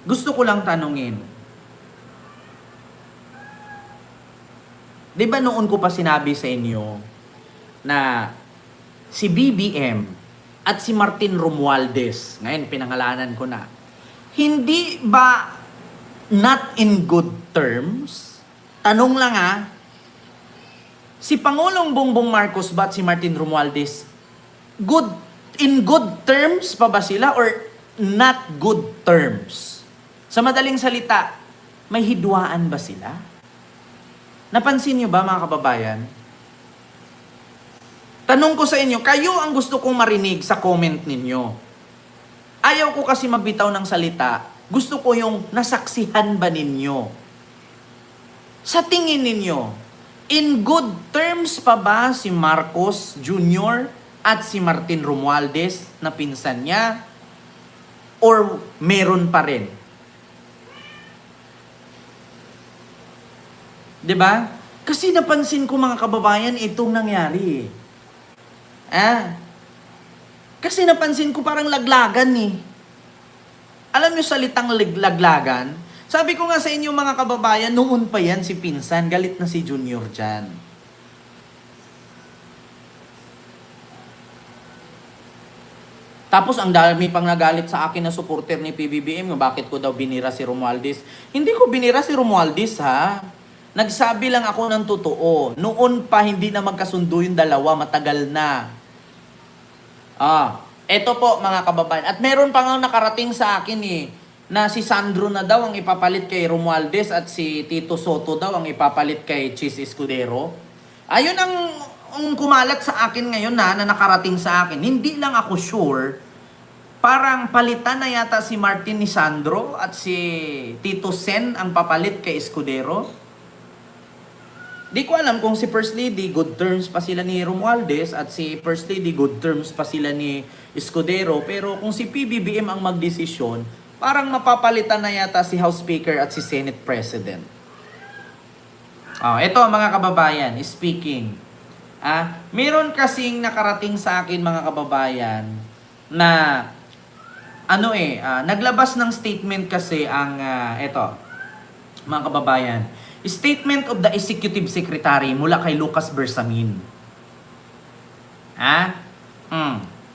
Gusto ko lang tanungin, di ba noon ko pa sinabi sa inyo na si BBM at si Martin Romualdez, ngayon pinangalanan ko na, hindi ba not in good terms? Tanong lang si Pangulong Bongbong Marcos ba at si Martin Romualdez, good, in good terms pa ba sila or not good terms? Sa madaling salita, may hidwaan ba sila? Napansin niyo ba mga kababayan? Tanong ko sa inyo, kayo ang gusto kong marinig sa comment ninyo. Ayaw ko kasi mabitaw ng salita. Gusto ko yung nasaksihan ba ninyo? Sa tingin ninyo, in good terms pa ba si Marcos Jr. at si Martin Romualdez na pinsan niya? Or meron pa rin? 'Di ba? Kasi napansin ko mga kababayan itong nangyari. Kasi napansin ko parang laglagan Alam niyo salitang laglagan? Sabi ko nga sa inyo mga kababayan, noon pa yan si pinsan, galit na si Junior dyan. Tapos ang dami pang nagalit sa akin na supporter ni PBBM, bakit ko daw binira si Romualdez. Hindi ko binira si Romualdez Nagsabi lang ako ng totoo. Noon pa hindi na magkasundo yung dalawa, matagal na. Eto po mga kababayan. At meron pa nga nakarating sa akin na si Sandro na daw ang ipapalit kay Romualdez at si Tito Soto daw ang ipapalit kay Chis Escudero. Ayun ang kumalat sa akin ngayon na nakarating sa akin. Hindi lang ako sure. Parang palitan na yata si Martin ni Sandro at si Tito Sen ang papalit kay Escudero. Di ko alam kung si First Lady good terms pa sila ni Romualdez at si First Lady good terms pa sila ni Escudero. Pero kung si PBBM ang magdesisyon, parang mapapalitan na yata si House Speaker at si Senate President. Ito mga kababayan, speaking. Meron kasing nakarating sa akin mga kababayan na naglabas ng statement kasi ang ito mga kababayan. Statement of the Executive Secretary mula kay Lucas Bersamin.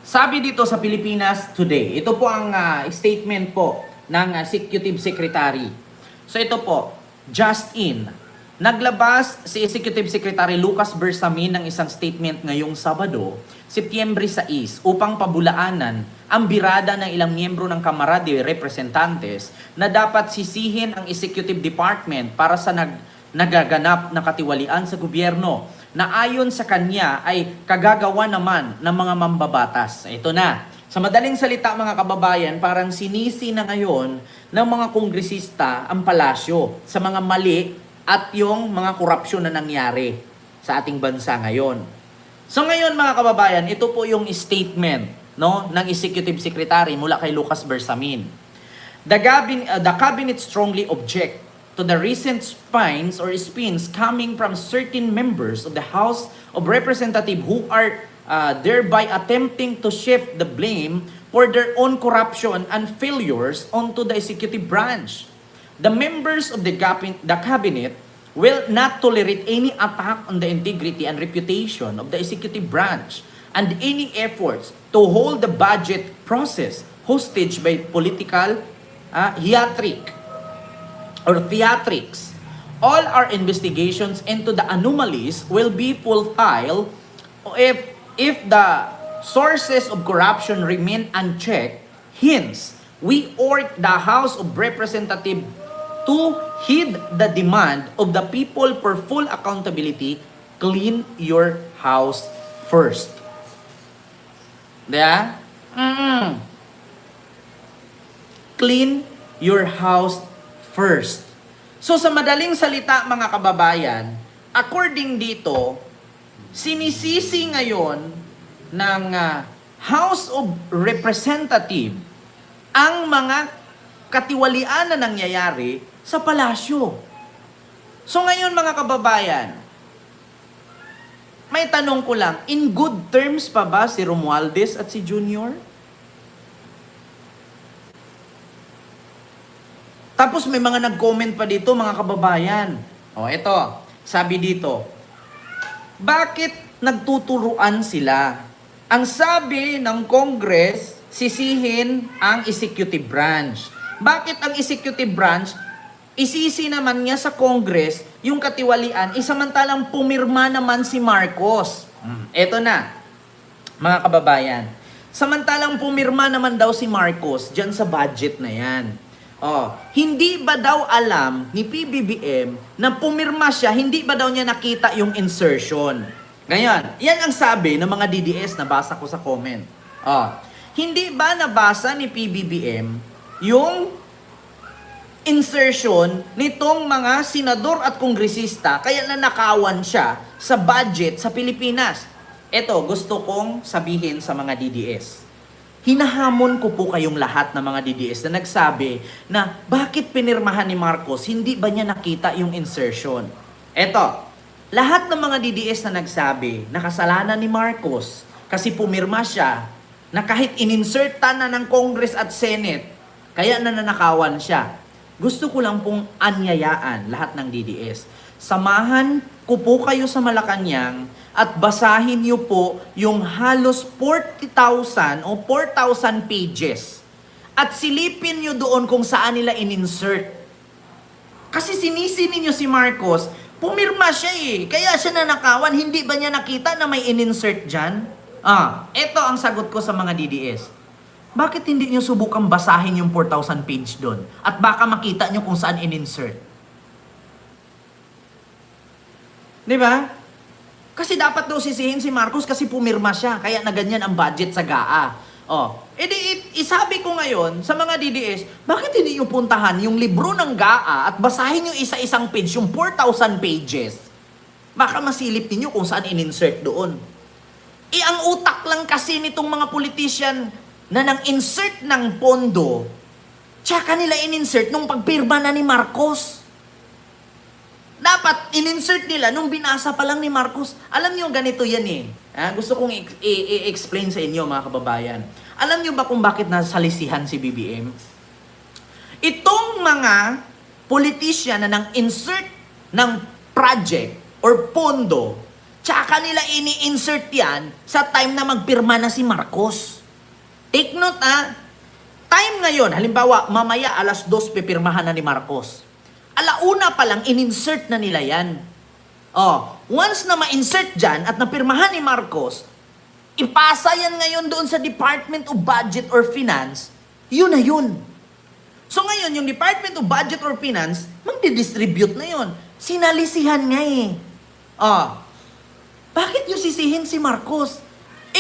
Sabi dito sa Pilipinas Today, ito po ang statement po ng Executive Secretary. So ito po, just in, naglabas si Executive Secretary Lucas Bersamin ng isang statement ngayong Sabado, Setyembre 6, upang pabulaanan ang birada ng ilang miyembro ng Kamara de Representantes na dapat sisihin ang Executive Department para sa nagaganap na katiwalian sa gobyerno na ayon sa kanya ay kagagawa naman ng mga mambabatas. Ito na. Sa madaling salita mga kababayan, parang sinisi na ngayon ng mga kongresista ang palasyo sa mga mali at yung mga korupsyon na nangyari sa ating bansa ngayon. So ngayon mga kababayan, ito po yung statement ng Executive Secretary mula kay Lucas Bersamin. The cabinet strongly object to the recent spins coming from certain members of the House of Representatives who are thereby attempting to shift the blame for their own corruption and failures onto the executive branch. The members of the cabinet will not tolerate any attack on the integrity and reputation of the executive branch and any efforts to hold the budget process hostage by political theatrics. All our investigations into the anomalies will be fulfilled if the sources of corruption remain unchecked. Hence, we urge the House of Representatives to heed the demand of the people for full accountability. Clean your house first. Diba? Clean your house first. So sa madaling salita mga kababayan, according dito, sinisisi ngayon ng House of Representatives ang mga katiwalian na nangyayari sa palasyo. So ngayon mga kababayan, may tanong ko lang, in good terms pa ba si Romualdez at si Junior? Tapos may mga nag-comment pa dito, mga kababayan. O, eto, sabi dito, bakit nagtuturuan sila? Ang sabi ng Congress, sisihin ang executive branch. Bakit ang executive branch, isisi naman niya sa Congress yung katiwalian, isamantalang pumirma naman si Marcos. Eto na, mga kababayan. Samantalang pumirma naman daw si Marcos dyan sa budget na yan. Hindi ba daw alam ni PBBM na pumirma siya, hindi ba daw niya nakita yung insertion? Ngayon, yan ang sabi ng mga DDS, nabasa ko sa comment. Hindi ba nabasa ni PBBM yung insertion nitong mga senador at kongresista kaya nanakawan siya sa budget sa Pilipinas? Ito, gusto kong sabihin sa mga DDS. Hinahamon ko po kayong lahat ng mga DDS na nagsabi na bakit pinirmahan ni Marcos, hindi ba niya nakita yung insertion? Ito, lahat ng mga DDS na nagsabi na kasalanan ni Marcos kasi pumirma siya na kahit ininsertan na ng Congress at Senate, kaya nananakawan siya. Gusto ko lang pong anyayaan lahat ng DDS. Samahan ko po kayo sa Malacanang at basahin niyo po yung halos 40,000 o 4,000 pages. At silipin niyo doon kung saan nila in-insert. Kasi sinisi ninyo si Marcos, pumirma siya kaya siya nanakawan. Hindi ba niya nakita na may in-insert dyan? Ito ang sagot ko sa mga DDS. Bakit hindi niyo subukang basahin yung 4,000 page doon? At baka makita niyo kung saan in-insert. Di ba? Kasi dapat daw sisihin si Marcos kasi pumirma siya. Kaya na ganyan ang budget sa GAA. Isabi ko ngayon sa mga DDS, bakit hindi niyo puntahan yung libro ng GAA at basahin yung isa-isang page, yung 4,000 pages? Baka masilip niyo kung saan in-insert doon. Ang utak lang kasi nitong mga politician na nang insert ng pondo, tsaka nila in-insert nung pagpirma na ni Marcos. Dapat in-insert nila nung binasa pa lang ni Marcos. Alam niyo, ganito yan Gusto kong i-explain sa inyo, mga kababayan. Alam niyo ba kung bakit nasalisihan si BBM? Itong mga politician na nang insert ng project or pondo, tsaka nila ini-insert yan sa time na magpirma na si Marcos. Take note time ngayon, halimbawa, mamaya alas 2 pipirmahan na ni Marcos. Alauna pa lang, in-insert na nila yan. Once na ma-insert dyan at napirmahan ni Marcos, ipasa yan ngayon doon sa Department of Budget or Finance, yun na yun. So ngayon, yung Department of Budget or Finance, magdidistribute na yun. Sinalisihan nga bakit nyo sisihin si Marcos?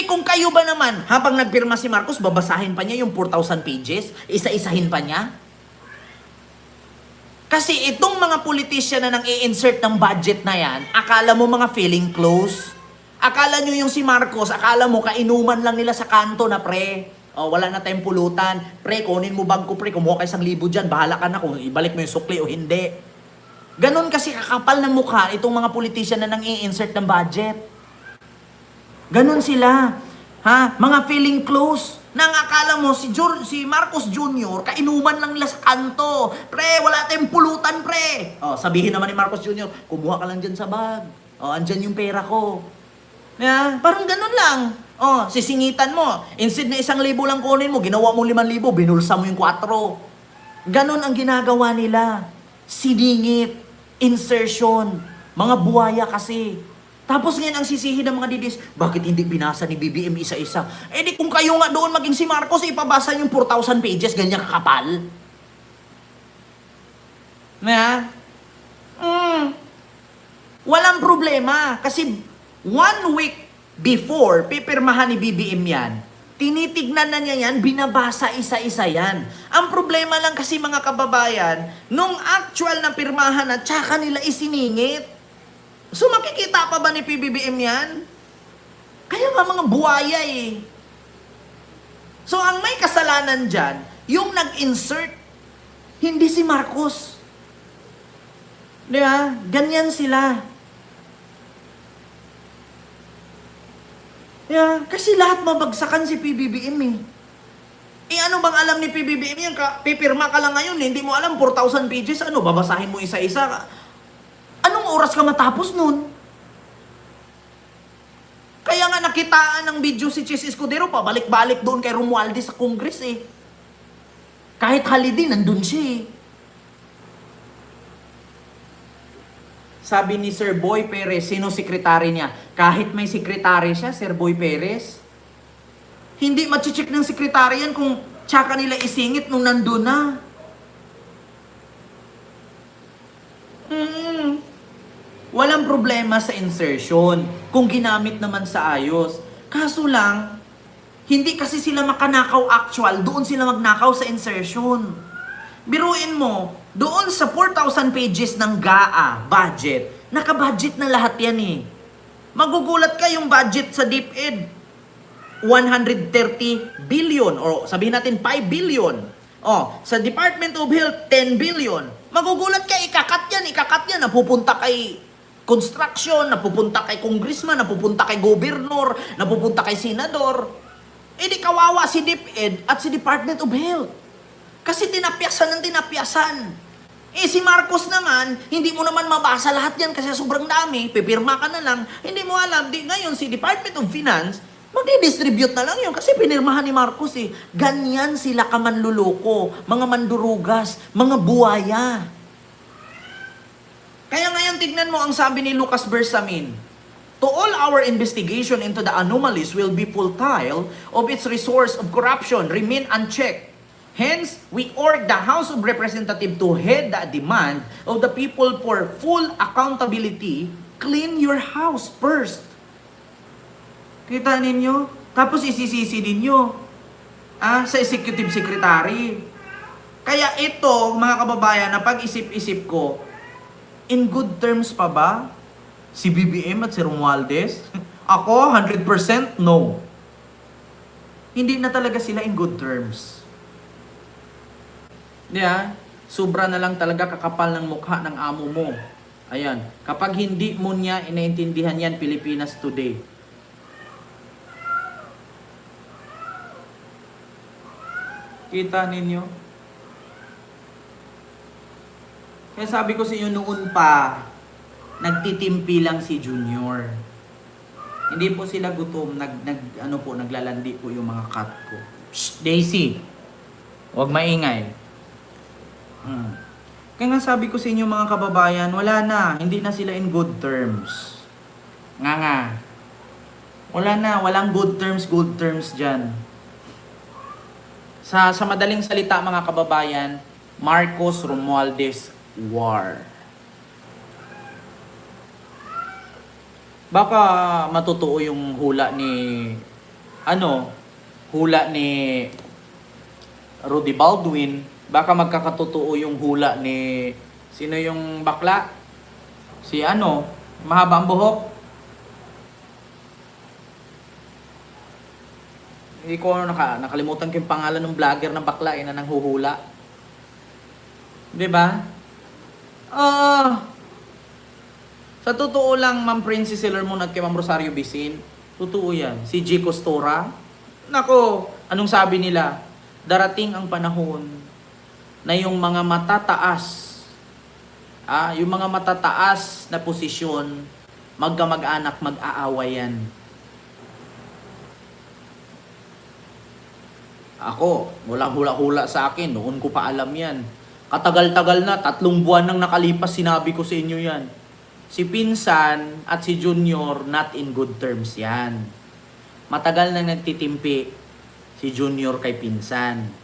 Kung kayo ba naman, habang nagpirma si Marcos, babasahin pa niya yung 4,000 pages? Isa-isahin pa niya? Kasi itong mga politician na nang i-insert ng budget na yan, akala mo mga feeling close? Akala nyo yung si Marcos, akala mo kainuman lang nila sa kanto na pre. Wala na tayong pulutan. Pre, kunin mo bag ko pre, kumuha ka 1,000 dyan, bahala ka na kung ibalik mo yung sukli o hindi. Ganon kasi kakapal ng mukha itong mga politician na nang i-insert ng budget. Ganon sila. Mga feeling close. Nang akala mo, si Marcos Jr., kainuman lang nila sa kanto. Pre, wala tayong pulutan, pre. Sabihin naman ni Marcos Jr., kumuha ka lang dyan sa bag. Andyan yung pera ko. Parang ganon lang. Sisingitan mo. Instead na 1,000 lang kunin mo, ginawa mo 5,000, binulsa mo yung 4. Ganon ang ginagawa nila. Siningit, insertion, mga buhaya kasi. Tapos ngayon ang sisihin ng mga DDS, bakit hindi binasa ni BBM isa-isa? Di kung kayo nga doon maging si Marcos, ipabasa yung 4,000 pages, ganyan kakapal. Walang problema. Kasi 1 week before, pipirmahan ni BBM yan, tinitignan na niya yan, binabasa isa-isa yan. Ang problema lang kasi mga kababayan, nung actual na pirmahan na, tsaka nila isiningit. So makikita pa ba ni PBBM yan? Kaya nga mga buhaya So ang may kasalanan dyan, yung nag-insert, hindi si Marcos. Di ba? Ganyan sila. Kasi lahat mabagsakan si PBBM Ano bang alam ni PBBM yan? Pipirma ka lang ngayon, hindi mo alam, 4,000 pages, babasahin mo isa-isa. Anong oras ka matapos nun? Kaya nga nakitaan ng video si Chis Escudero, pabalik-balik doon kay Romualdez sa Congress eh. Kahit holiday, nandun siya eh. Sabi ni Sir Boy Perez, sino sekretary niya? Kahit may sekretary siya, Sir Boy Perez, hindi machichik ng sekretary yan kung tsaka nila isingit nung nandun na. Walang problema sa insertion kung ginamit naman sa ayos. Kaso lang, hindi kasi sila makanakaw actual, doon sila magnakaw sa insertion. Biruin mo, doon sa 4,000 pages ng GAA budget, naka-budget na lahat yan eh. Magugulat ka yung budget sa DepEd, 130 billion o sabihin natin 5 billion. Sa Department of Health, 10 billion. Magugulat ka, ikakat yan, napupunta kay construction, napupunta kay congressman, napupunta kay gobernador, napupunta kay senador. Di kawawa si DepEd at si Department of Health. Kasi tinapyasan ng tinapyasan. Si Marcos naman, hindi mo naman mabasa lahat yan kasi sobrang dami, pipirma ka na lang, hindi mo alam. Ngayon si Department of Finance, magdi-distribute na lang yun kasi pinirmahan ni Marcos eh. Ganyan sila kamanluloko, mga mandurugas, mga buwaya. Kaya ngayon tignan mo ang sabi ni Lucas Bersamin, to all our investigation into the anomalies will be futile of its resource of corruption remain unchecked. Hence, we urge the House of Representatives to heed the demand of the people for full accountability. Clean your house first. Kita ninyo? Tapos isisisi ninyo sa Executive Secretary. Kaya ito, mga kababayan, na pag-isip-isip ko, in good terms pa ba si BBM at si Romualdez? Ako, 100% no. Hindi na talaga sila in good terms. Sobra na lang talaga kakapal ng mukha ng amo mo. Ayan, kapag hindi mo niya inaintindihan yan, Pilipinas Today. Kita ninyo? Kaya sabi ko sa inyo noon pa, nagtitimpi lang si Junior. Hindi po sila gutom, naglalandi po yung mga cat ko. Shh, Daisy! Huwag maingay. Kaya nga sabi ko sa inyo mga kababayan, wala na, hindi na sila in good terms. Wala na, walang good terms dyan. Sa madaling salita mga kababayan, Marcos Romualdez War. Baka matutuo yung hula ni Rudy Baldwin. Baka magkakatotoo yung hula ni sino yung bakla? Si mahaba ang buhok. Hindi ko nakalimutan ko yung pangalan ng vlogger ng bakla na nanghuhula. 'Di ba? Sa totoo lang, Ma'am Princess Selermon at kay Ma'am Rosario Bisin, totoo yan. Si G. Costora, nako, anong sabi nila? Darating ang panahon na yung mga matataas na posisyon, magkamag-anak, mag-aawayan. Ako, walang hula-hula sa akin, noon ko pa alam yan. Katagal-tagal na, 3 buwan nang nakalipas, sinabi ko sa inyo yan. Si Pinsan at si Junior, not in good terms yan. Matagal na nagtitimpi si Junior kay Pinsan.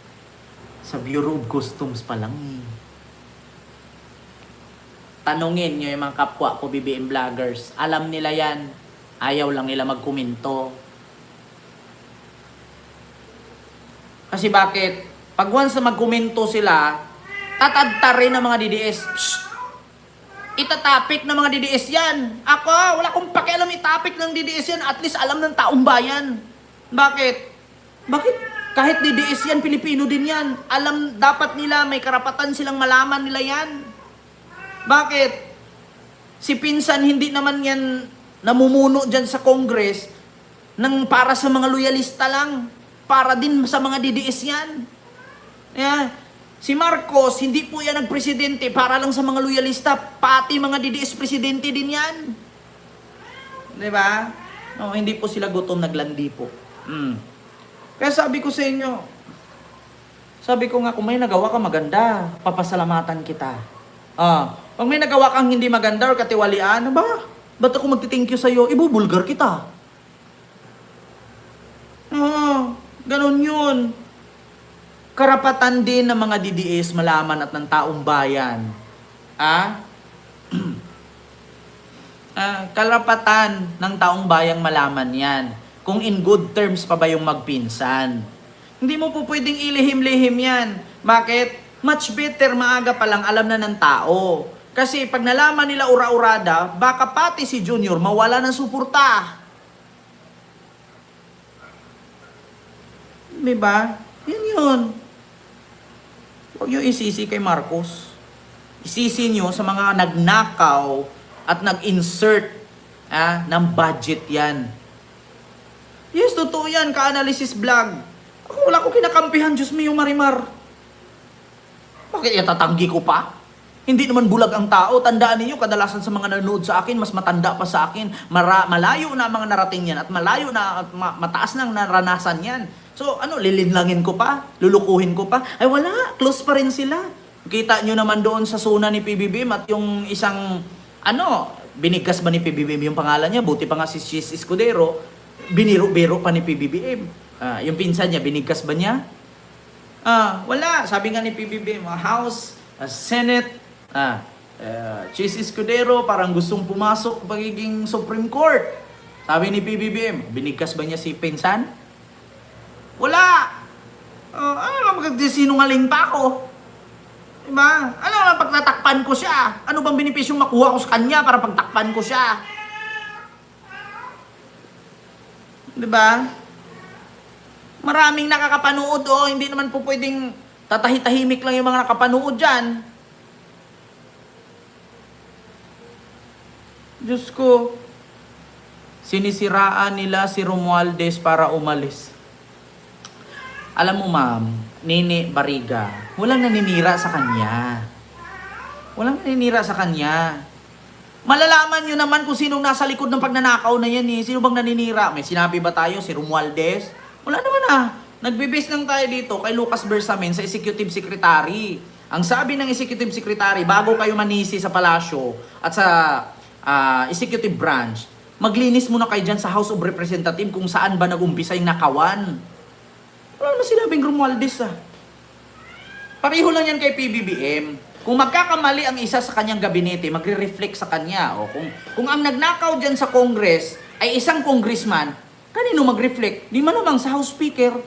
Sa Bureau of Customs pa lang eh. Tanungin nyo yung mga kapwa ko BBM vloggers. Alam nila yan. Ayaw lang nila magkomento. Kasi bakit? Pag once na magkomento sila, tatadta rin ng mga DDS. Psst! Itatapik ng mga DDS yan. Ako, wala akong pakialam itapik ng DDS yan. At least alam ng taong bayan. Bakit? Kahit DDS yan, Pilipino din yan. Alam, dapat nila, may karapatan silang malaman nila yan. Bakit? Si Pinsan, hindi naman yan namumuno dyan sa Congress para sa mga loyalista lang. para din sa mga DDS yan. Yeah. Si Marcos, hindi po yan nagpresidente para lang sa mga loyalista, pati mga DDS presidente din yan. Di ba? No, hindi po sila gutom, naglandi po. Kaya sabi ko sa inyo, sabi ko nga, kung may nagawa ka maganda, papasalamatan kita. Pag may nagawa kang hindi maganda or katiwalian, ba? Ba't ako magti-thank you sa'yo? Ibubulgar kita. Ganon yun. Karapatan din ng mga DDS malaman at ng taong bayan. Karapatan ng taong bayang malaman yan. Kung in good terms pa ba yung magpinsan. Hindi mo po pwedeng ilihim-lihim yan. Bakit? Much better maaga pa lang alam na ng tao. Kasi pag nalaman nila ura-urada, baka pati si Junior mawala ng suporta. Diba? Yun. Huwag nyo isisi kay Marcos. Isisi nyo sa mga nagnakaw at nag-insert ng budget yan. Yes, totoo yan. Ka-analysis vlog. Wala ko kinakampihan, Diyos mio Marimar. Bakit itatanggi ko pa? Hindi naman bulag ang tao. Tandaan niyo, kadalasan sa mga nanonood sa akin, mas matanda pa sa akin. Malayo na ang mga narating yan at malayo na at mataas na ang naranasan yan. So, lilinlangin ko pa? Lulukuhin ko pa? Ay wala, close pa rin sila. Kita nyo naman doon sa zona ni PBBM at yung isang, binigkas ba ni PBBM yung pangalan niya? Buti pa nga si Chis Escudero, biniro-biro pa ni PBBM. Yung pinsan niya, binigkas ba niya? Wala. Sabi nga ni PBBM, House, Senate, Chis Escudero, parang gustong pumasok pagiging Supreme Court. Sabi ni PBBM, binigkas ba niya si pinsan? Wala. Magsinungaling pa ako. Diba? Ano naman pagtatakpan ko siya? Ano bang benepisyong makuha ko sa kanya para pagtakpan ko siya? Diba? Maraming nakakapanood hindi naman po pwedeng tatahi-tahimik lang yung mga nakapanood dyan. Diyos ko, sinisiraan nila si Romualdez para umalis. Alam mo ma'am, Nini Barriga, walang naninira sa kanya. Walang naninira sa kanya. Malalaman nyo naman kung sinong nasa likod ng pagnanakaw na yan eh. Sino bang naninira? May sinabi ba tayo si Romualdez? Wala naman Nagbe-base lang tayo dito kay Lucas Bersamin sa Executive Secretary. Ang sabi ng Executive Secretary, bago kayo manisi sa palasyo at sa Executive Branch, maglinis muna kayo dyan sa House of Representatives kung saan ba nag-umpisa yung nakawan. Wala naman sinabing Romualdez Pareho lang yan kay PBBM. Kung magkakamali ang isa sa kanyang gabinete, magre-reflect sa kanya. O kung ang nagnakaw dyan sa Congress ay isang congressman, kanino mag-reflect? Di man namang sa House Speaker.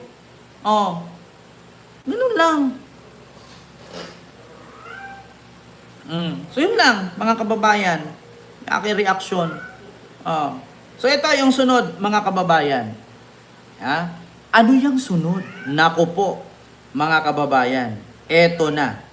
Ganun lang. So yun lang, mga kababayan. Aking reaksyon. So ito yung sunod, mga kababayan. Ano yung sunod? Nako po, mga kababayan. Eto na.